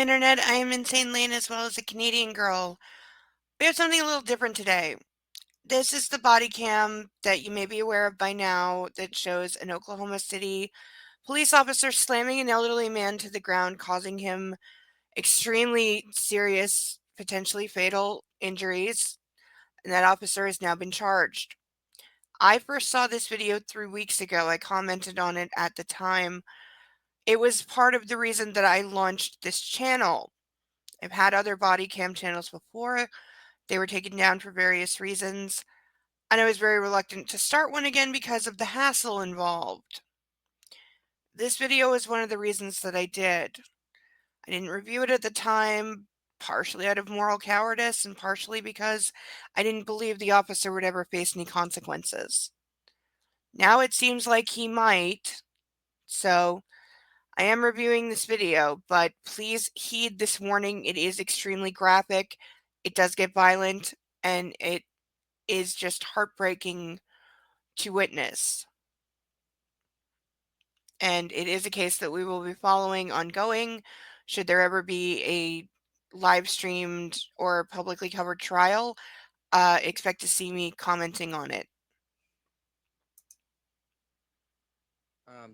Internet. I am Insane Lane as well as a Canadian girl. We have something a little different today. This is the body cam that you may be aware of by now that shows an Oklahoma City police officer slamming an elderly man to the ground, causing him extremely serious, potentially fatal injuries, and that officer has now been charged. I first saw this video 3 weeks ago. I commented on it at the time. It was part of the reason that I launched this channel. I've had other body cam channels before. They were taken down for various reasons, and I was very reluctant to start one again because of the hassle involved. This video is one of the reasons that I did. I didn't review it at the time, partially out of moral cowardice and partially because I didn't believe the officer would ever face any consequences. Now it seems like he might, so I am reviewing this video, but please heed this warning. It is extremely graphic. It does get violent, and it is just heartbreaking to witness. And it is a case that we will be following ongoing. Should there ever be a live streamed or publicly covered trial, expect to see me commenting on it.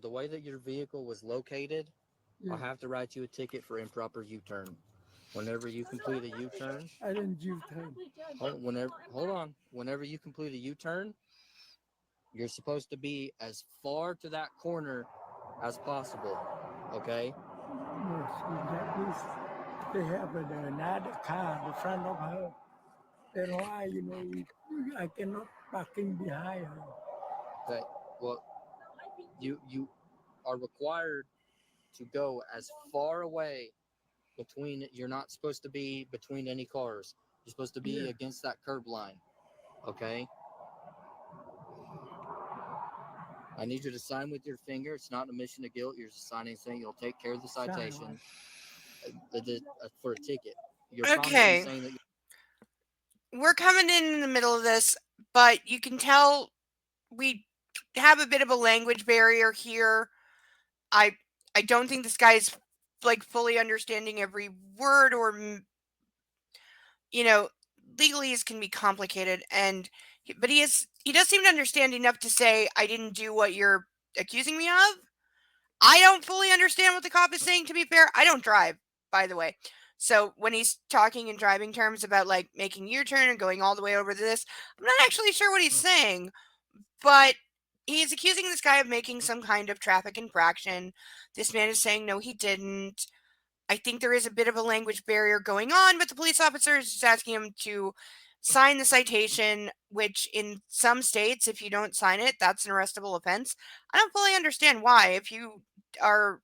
The way that your vehicle was located, I'll have to write you a ticket for improper U-turn. Whenever you complete a U-turn, I didn't U-turn. hold on. Whenever you complete a U-turn, you're supposed to be as far to that corner as possible. Okay? No, see, that means they have another car in front of her. Then why, I cannot parking behind her. Okay. Well, you are required to go as far away between. You're not supposed to be between any cars. You're supposed to be against that curb line. Okay? I need you to sign with your finger. It's not an admission of guilt. You're just signing saying you'll take care of the citation for a ticket. You're promising Okay, saying that we're coming in the middle of this, but you can tell we have a bit of a language barrier here. I don't think this guy's like fully understanding every word, or legalese can be complicated, but he does seem to understand enough to say I didn't do what you're accusing me of. I don't fully understand what the cop is saying, to be fair. I don't drive, by the way. So when he's talking in driving terms about like making a U-turn and going all the way over to this, I'm not actually sure what he's saying, but he's accusing this guy of making some kind of traffic infraction. This man is saying no, he didn't. I think there is a bit of a language barrier going on, but the police officer is just asking him to sign the citation, which in some states, if you don't sign it, that's an arrestable offense. I don't fully understand why. If you are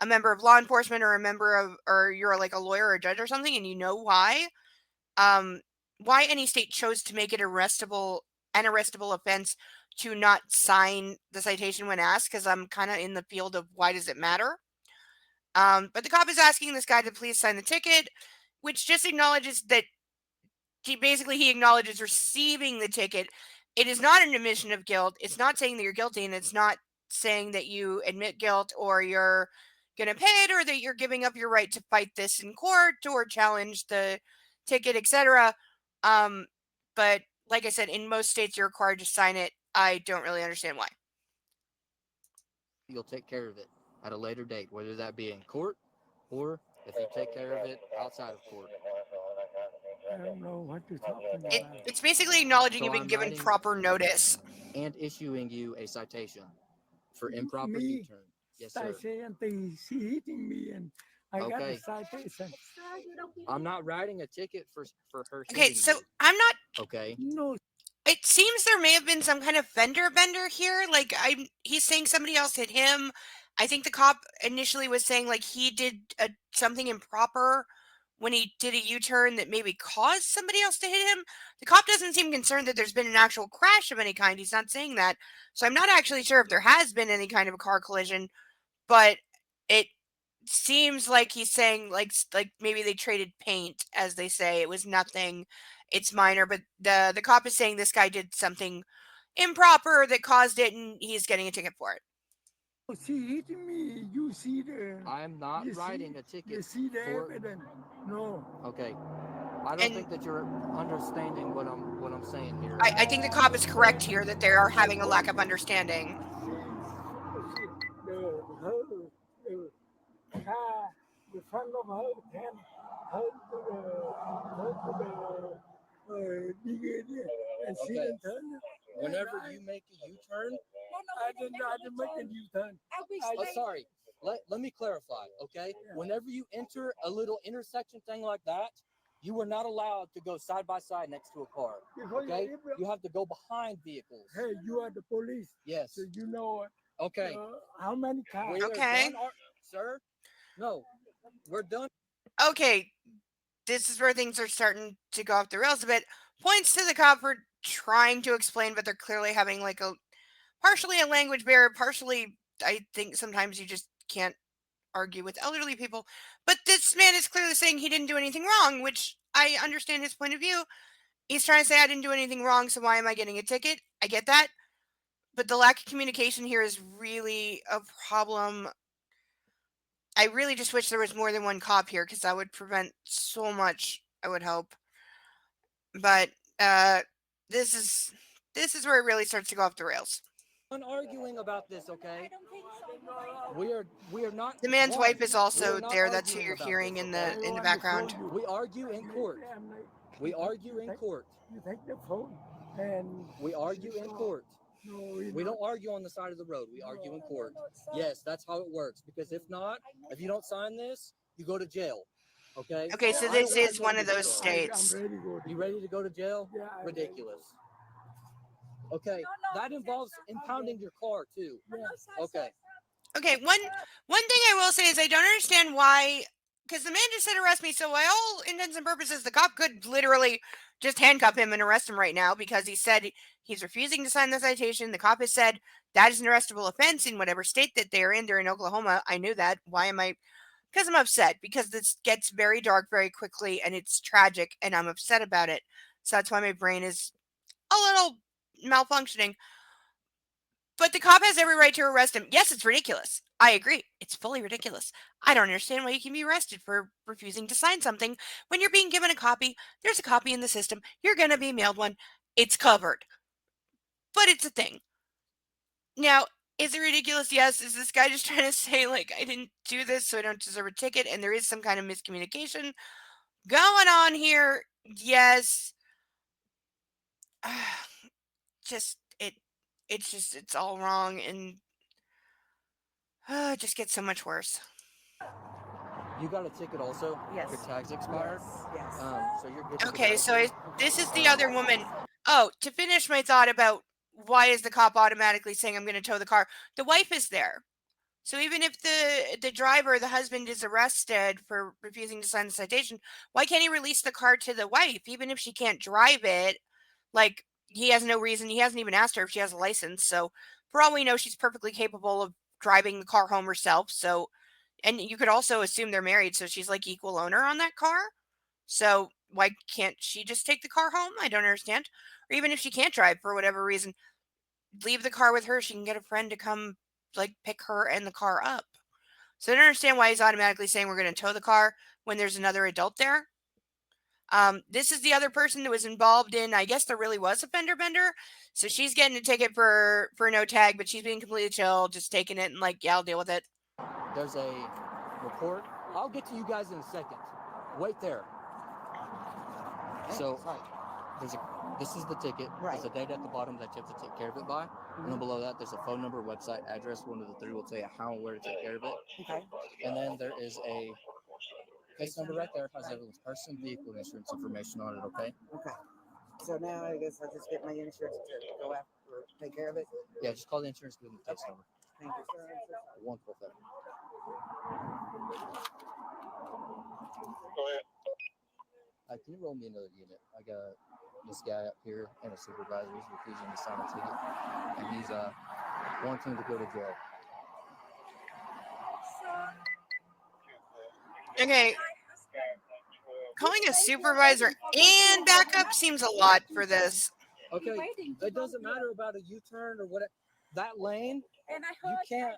a member of law enforcement or you're like a lawyer or a judge or something, and you know why any state chose to make it an arrestable offense to not sign the citation when asked, because I'm kind of in the field of why does it matter. But the cop is asking this guy to please sign the ticket, which just acknowledges that he acknowledges receiving the ticket. It is not an admission of guilt. It's not saying that you're guilty, and it's not saying that you admit guilt or you're going to pay it or that you're giving up your right to fight this in court or challenge the ticket, etc. But like I said, in most states you're required to sign it. I don't really understand why. you'll take care of it at a later date, whether that be in court or if you take care of it outside of court. I don't know what you're talking It, about. it's basically acknowledging So you've been I'm given writing proper notice. and issuing you a citation for improper Me, U-turn. Yes, sir. citation, she hitting me and I got Okay. the citation. I'm not writing a ticket for her Okay, hitting so you. I'm not. Okay. No, It seems there may have been some kind of fender bender here. Like he's saying somebody else hit him. I think the cop initially was saying like he did something improper when he did a U-turn that maybe caused somebody else to hit him. The cop doesn't seem concerned that there's been an actual crash of any kind. He's not saying that. So I'm not actually sure if there has been any kind of a car collision, but it seems like he's saying like maybe they traded paint, as they say. It was nothing. It's minor, but the cop is saying this guy did something improper that caused it, and he's getting a ticket for it. She hit me. You see the. I'm not You see. writing a You ticket see the for. evidence. No. Okay, I don't And think that you're understanding what I'm saying here. I think the cop is correct here that they are having a lack of understanding. She, her, the car, the front of her can her to the and she Okay. didn't turn. Whenever you make a U-turn, I didn't make a U-turn. sorry. Let me clarify, okay? Whenever you enter a little intersection thing like that, you are not allowed to go side by side next to a car. Okay? You have to go behind vehicles. Hey, you are the police. Yes. So you know Okay. how many cars? We are Okay. done, sir. No, we're done. Okay, this is where things are starting to go off the rails a bit. Points to the cop for trying to explain, but they're clearly having like a partially a language barrier, partially I think sometimes you just can't argue with elderly people. But this man is clearly saying he didn't do anything wrong, which I understand his point of view. He's trying to say I didn't do anything wrong, so why am I getting a ticket? I get that. But the lack of communication here is really a problem. I really just wish there was more than one cop here because that would prevent so much, I would hope. But uh this is this is where it really starts to go off the rails. Done arguing about this, okay? We are not The man's one. wife is We are also not there. That's who arguing you're about hearing this, in okay? the I want to show background. you. We argue in court. We argue in court. You take the phone and We argue in court. no, We don't argue on the side of the road. We argue in court. Yes, that's how it works. Because if not, if you don't sign this, you go to jail. Okay? Okay, so I don't this wanna is send one you of to those jail. states. I'm ready to go. You ready to go to jail? Yeah, I'm Ridiculous. Okay, that involves impounding your car too. Okay. Okay, one thing I will say is I don't understand why, because the man just said arrest me. So by all intents and purposes, the cop could literally just handcuff him and arrest him right now because he said he's refusing to sign the citation. The cop has said that is an arrestable offense in whatever state that they're in. They're in Oklahoma. I knew that. Why am I? Because I'm upset because this gets very dark very quickly and it's tragic and I'm upset about it. So that's why my brain is a little malfunctioning. But the cop has every right to arrest him. Yes, it's ridiculous. I agree. It's fully ridiculous. I don't understand why you can be arrested for refusing to sign something when you're being given a copy. There's a copy in the system. You're going to be mailed one. It's covered. But it's a thing. Now, is it ridiculous? Yes. Is this guy just trying to say, like, I didn't do this, so I don't deserve a ticket, and there is some kind of miscommunication going on here? Yes. just, it's all wrong, and it just gets so much worse. You got a ticket also? Yes. Your tag's expired? Yes. So you're good to Okay, go. so this is the other woman. Oh, to finish my thought about why is the cop automatically saying I'm going to tow the car? The wife is there. So even if the driver, the husband is arrested for refusing to sign the citation, why can't he release the car to the wife even if she can't drive it? Like he has no reason. He hasn't even asked her if she has a license. So for all we know, she's perfectly capable of driving the car home herself. So and you could also assume they're married, so she's like equal owner on that car. So why can't she just take the car home? I don't understand. Or even if she can't drive for whatever reason, leave the car with her. She can get a friend to come like pick her and the car up. So I don't understand why he's automatically saying we're going to tow the car when there's another adult there. This is the other person that was involved in. I guess there really was a fender bender, so she's getting a ticket for no tag, but she's being completely chill, just taking it and like, yeah, I'll deal with it. There's a report. I'll get to you guys in a second. Wait there. So this is the ticket. Right. There's a date at the bottom that you have to take care of it by. And then below that, there's a phone number, website, address. One of the three will tell you how and where to take care of it. Okay. And then there is a case number right there. Has everyone's person, vehicle, insurance information on it. Okay. Okay. So now I guess I'll just get my insurance to go after or take care of it. Yeah, just call the insurance, give them the case number. Thank you, sir. Wonderful thing. Can you roll me another unit? I got this guy up here and a supervisor. He's refusing to sign a ticket, and he's wanting to go to jail. Okay. Calling a supervisor and backup seems a lot for this. Okay, it doesn't matter about a U-turn or whatever. That lane And I You heard, can't.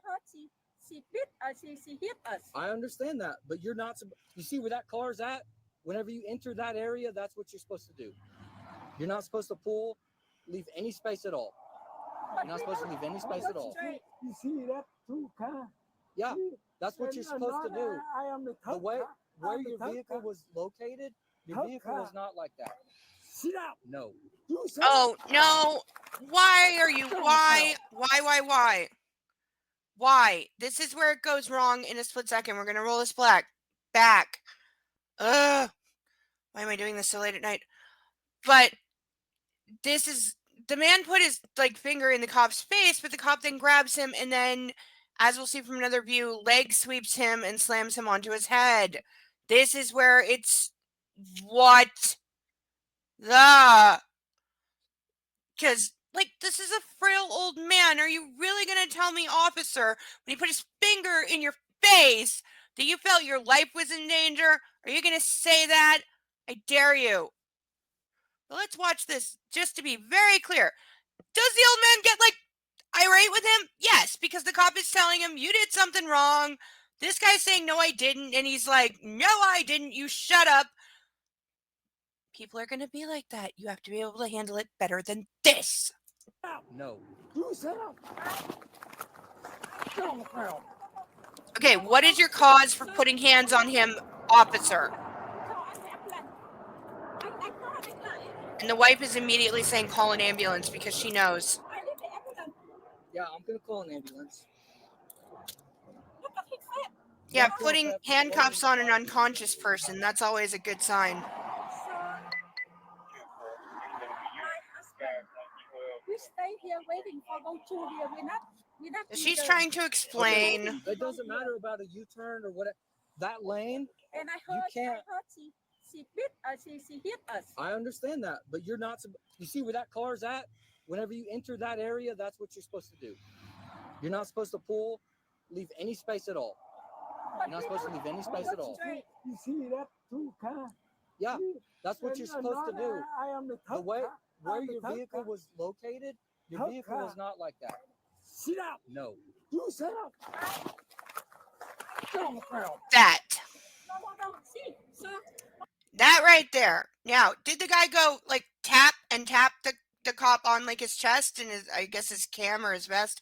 she bit us, she hit us. I understand that, but you're not. You see where that car's at? Whenever you enter that area, that's what you're supposed to do. You're not supposed to leave any space at all. You're not supposed to leave any space at all. You see that two car? Yeah, that's what you're supposed to do. I am the The third way car. where I'm the your third vehicle car. was located, your Third vehicle car. was not like that. Sit down. No. You sit Oh, no. Why are you? Why? Why? This is where it goes wrong in a split second. We're going to roll this back. Ugh. Why am I doing this so late at night? But this is the man put his finger in the cop's face, but the cop then grabs him and then, as we'll see from another view, leg sweeps him and slams him onto his head. This is where it's what the because this is a frail old man. Are you really gonna tell me, officer, when he put his finger in your face, that you felt your life was in danger? Are you gonna say that? I dare you. But let's watch this just to be very clear. Does the old man get irate with him? Yes, because the cop is telling him you did something wrong. This guy's saying no, I didn't, and he's like, no, I didn't. You shut up. People are gonna be like that. You have to be able to handle it better than this. No. You sit up. Okay, what is your cause for putting hands on him, officer? And the wife is immediately saying call an ambulance because she knows. Yeah, I'm gonna call an ambulance. Yeah, putting handcuffs on an unconscious person, that's always a good sign. We stay here waiting for those two here. We're not She's trying to explain. Okay, it doesn't matter about a U-turn or what. That lane. And I heard she bit us, she hit us. I understand that, but you're not. You see where that car's at? Whenever you enter that area, that's what you're supposed to do. You're not supposed to leave any space at all. You're not supposed to leave any space at all. You see that two car? Yeah, that's what you're supposed to do. I am the third The way car. where I'm the your third vehicle car. was located, your Third vehicle car. was not like that. Sit down. No. You sit up. That. See, sir. That right there. Now, did the guy go tap the cop on his chest and I guess his cam or his vest?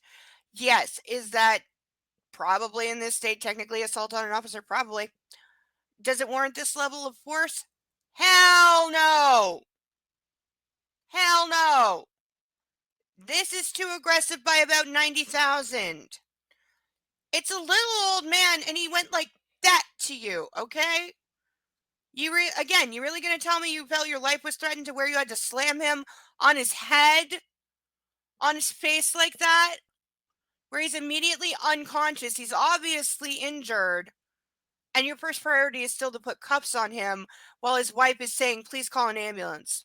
Yes. Is that probably in this state technically assault on an officer? Probably. Does it warrant this level of force? Hell no. Hell no. This is too aggressive by about 90,000. It's a little old man and he went like that to you, okay? You really going to tell me you felt your life was threatened to where you had to slam him on his head, on his face like that, where he's immediately unconscious? He's obviously injured. And your first priority is still to put cuffs on him while his wife is saying, please call an ambulance.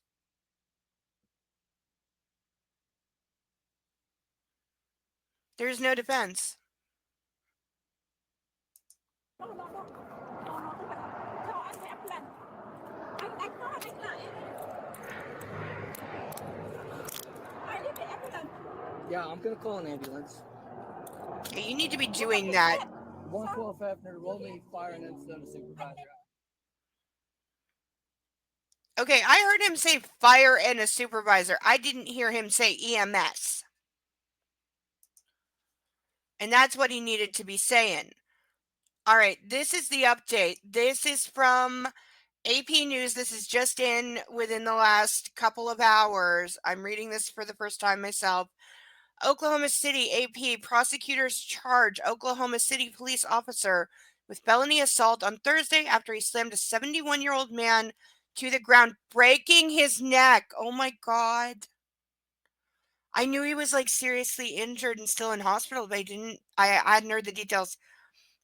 There's no defense. Yeah, I'm gonna call an ambulance. You need to be doing that. 112 Hefner, roll me fire and incident supervisor. Okay, I heard him say fire and a supervisor. I didn't hear him say EMS. And that's what he needed to be saying. All right, this is the update. This is from AP News. This is just within the last couple of hours. I'm reading this for the first time myself. Oklahoma City AP prosecutors charge Oklahoma City police officer with felony assault on Thursday after he slammed a 71-year-old man to the ground, breaking his neck. Oh my God. I knew he was seriously injured and still in hospital, but I hadn't heard the details.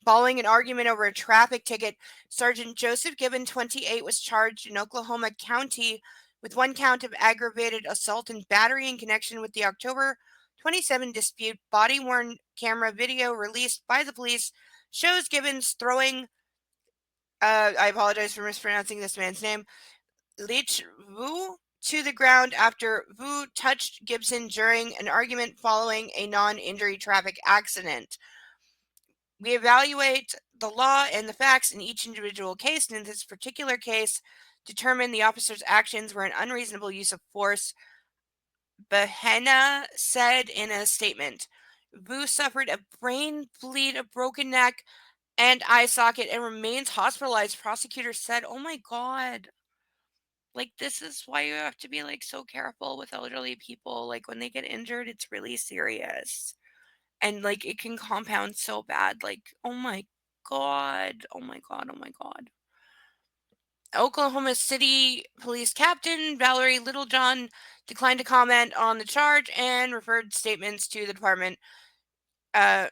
Following an argument over a traffic ticket, Sergeant Joseph Gibbon, 28, was charged in Oklahoma County with one count of aggravated assault and battery in connection with the October 27 dispute. Body-worn camera video released by the police shows Gibbons throwing, I apologize for mispronouncing this man's name, Lich Wu, to the ground after Vu touched Gibson during an argument following a non-injury traffic accident. We evaluate the law and the facts in each individual case, and in this particular case, determine the officer's actions were an unreasonable use of force, Bahena said in a statement. Vu suffered a brain bleed, a broken neck, and eye socket and remains hospitalized. Prosecutors said, "Oh my god. Like, this is why you have to be, like, so careful with elderly people. Like, when they get injured, it's really serious. And, like, it can compound so bad. Like, oh my god. Oh my god. Oh my god." Oklahoma City Police Captain Valerie Littlejohn declined to comment on the charge and uh,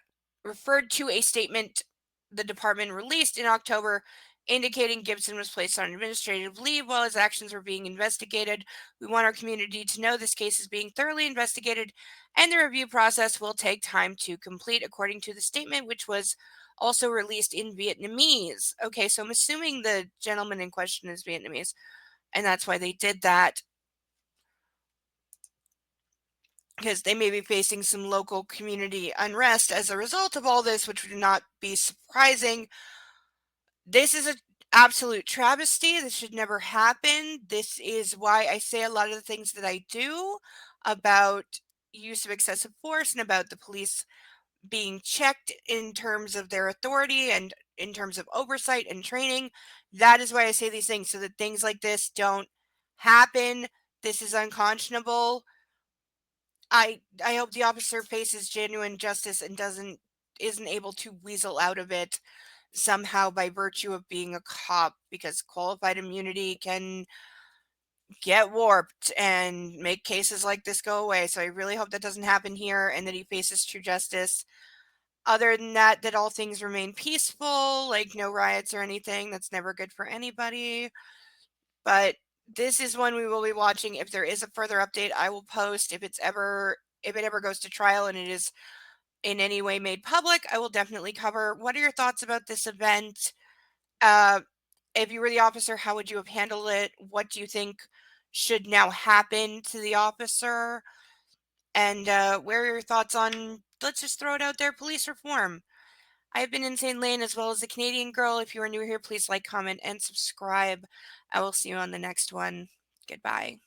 referred to a statement the department released in October indicating Gibson was placed on administrative leave while his actions were being investigated. We want our community to know this case is being thoroughly investigated and the review process will take time to complete, according to the statement, which was also released in Vietnamese. Okay, so I'm assuming the gentleman in question is Vietnamese, and that's why they did that, because they may be facing some local community unrest as a result of all this, which would not be surprising. This is an absolute travesty. This should never happen. This is why I say a lot of the things that I do about use of excessive force and about the police being checked in terms of their authority and in terms of oversight and training. That is why I say these things, so that things like this don't happen. This is unconscionable. I hope the officer faces genuine justice and isn't able to weasel out of it somehow by virtue of being a cop, because qualified immunity can get warped and make cases like this go away. So I really hope that doesn't happen here and that he faces true justice. Other than that, that all things remain peaceful, like no riots or anything. That's never good for anybody. But this is one we will be watching. If there is a further update, I will post. If it ever goes to trial and it is in any way made public, I will definitely cover. What are your thoughts about this event? Uh, if you were the officer, how would you have handled it? What do you think should now happen to the officer? And where are your thoughts on, let's just throw it out there, police reform? I've been Insane Lane as well as the Canadian Girl. If you are new here, please like, comment, and subscribe. I will see you on the next one. Goodbye.